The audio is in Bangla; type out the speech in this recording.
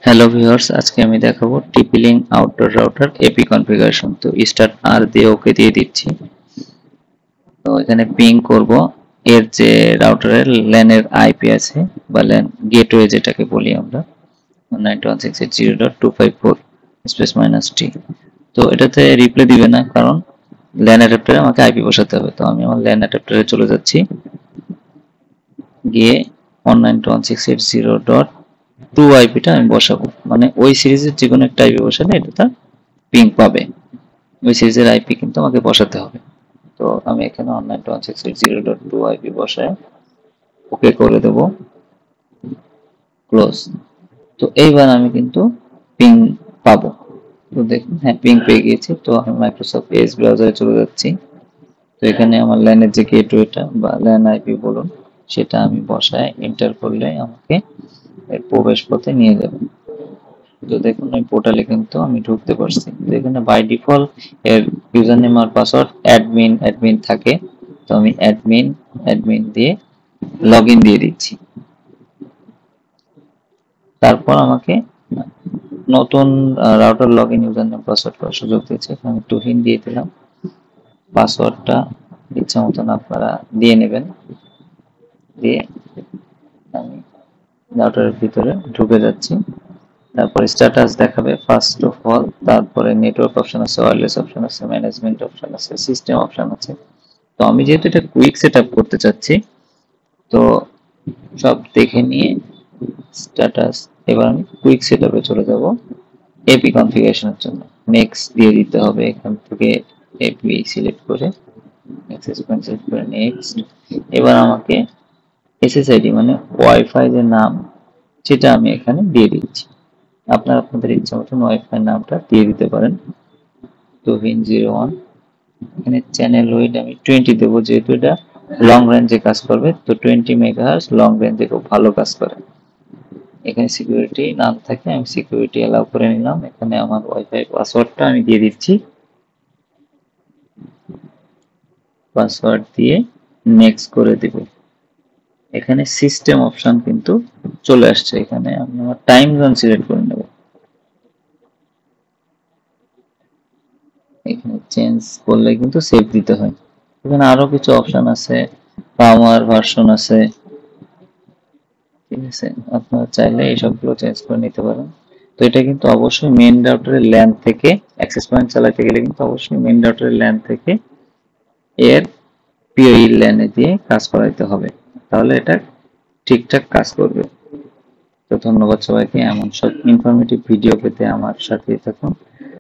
হ্যালো ভিউয়ার্স, আজকে আমি দেখাবো TP Link outdoor router AP configuration. তো স্টার্ট আর দিয়ে ওকে দিয়ে দিচ্ছি। তো এখানে পিং করব এর যে রাউটারের ল্যানের আইপি আছে বা ল্যান গেটওয়ে যেটাকে বলি আমরা 192.168.0.254 স্পেস মাইনাস টি। তো এটাতে রিপ্লে দিবে না, কারণ ল্যান অ্যাডাপ্টারে আমাকে আইপি বসাতে হবে। তো আমি আমার ল্যান অ্যাডাপ্টারে চলে যাচ্ছি, গিয়ে 192.168.0.2 আইপিটা আমি বসাবো। মানে ওই সিরিজের যে কোনো একটা আইপি বসালে এটা তার পিং পাবে। ওই সিরিজের আইপি কিন্তু আমাকে বসাতে হবে। তো আমি এখানে 192.168.0.2 আইপি বসায় ওকে করে দেব, ক্লোজ। তো এইবার আমি কিন্তু পিং পাবো। তো দেখুন, হ্যাঁ, পিং পেয়ে গিয়েছি। তো আমি মাইক্রোসফট এজ ব্রাউজারে চলে যাচ্ছি। তো এখানে আমার ল্যানের যে গেটওয়েটা বা ল্যান আইপি বলুন, সেটা আমি বসায় এন্টার করলে আমাকে এর প্রবেশ পথে নিয়ে যাবে। তো দেখুন, এই পোর্টালে কিন্তু আমি ঢুকতে পারছি। তো এখানে বাই ডিফল্ট এর ইউজার নেম আর পাসওয়ার্ড অ্যাডমিন থাকে। তো আমি অ্যাডমিন দিয়ে লগইন দিয়ে দিচ্ছি। তারপর আমাকে নতুন router login user name password করার সুযোগ দিয়েছে। এখানে তুহিন দিয়ে দিলাম। পাসওয়ার্ডটা ইচ্ছা মতন আপনারা দিয়ে নেবেন। দিয়ে আমি রাউটারের ভিতরে ঢুকে যাচ্ছি। তারপরে স্ট্যাটাস দেখাবে ফার্স্ট অফ অল, তারপরে নেটওয়ার্ক অপশন আছে, ওয়্যারলেস অপশন আছে, ম্যানেজমেন্ট অপশন আছে, সিস্টেম অপশন আছে। তো আমি যেহেতু এটা কুইক সেটআপ করতে চাচ্ছি, তো সব দেখে নিয়ে স্ট্যাটাস, এবার আমি কুইক সেটআপে চলে যাব এপি কনফিগারেশনের জন্য। নেক্সট দিয়ে দিতে হবে, এখান থেকে এপি সিলেক্ট করে অ্যাক্সেস পয়েন্ট সিলেক্ট করে নেক্সট। এবার আমাকে এসএসআইডি মানে ওয়াইফাই যে নাম, সেটা আমি এখানে দিয়ে দিচ্ছি। আপনারা আপনাদের ইচ্ছা মতন ওয়াইফাই নামটা দিয়ে দিতে পারেন। তুহিন 01। এখানে চ্যানেল ওয়েট আমি 20 দেবো, যেহেতু এটা লং রেঞ্জে কাজ করবে। তো 20 মেগাহার্টজ লং রেঞ্জে খুব ভালো কাজ করে। এখানে সিকিউরিটি নাম থাকে, আমি সিকিউরিটি অ্যালাউ করে নিলাম। এখানে আমার ওয়াইফাই পাসওয়ার্ডটা আমি দিয়ে দিচ্ছি। পাসওয়ার্ড দিয়ে নেক্সট করে দেব। এখানে সিস্টেম অপশন কিন্তু চলে আসছে। এখানে আমি আমার টাইম জোন সিলেক্ট করে নেব। এখানে চেঞ্জ করলে কিন্তু সেভ দিতে হয়। এখানে আরো কিছু অপশন আছে, পাওয়ার ভার্সন আছে, ঠিক আছে। আপনারা চাইলে এই সবগুলো চেঞ্জ করে নিতে পারেন। তো এটা কিন্তু অবশ্যই মেইন রাউটারের ল্যান থেকে অ্যাক্সেস পয়েন্ট চালাতে গেলে কিন্তু অবশ্যই মেইন রাউটারের ল্যান থেকে এর পিওই ল্যানে দিয়ে কাজ করাইতে হবে, তাহলে এটা ঠিকঠাক কাজ করবে। তো ধন্যবাদ সবাইকে। এমন সব ইনফরমেটিভ ভিডিও পেতে আমার সাথে থাকুন।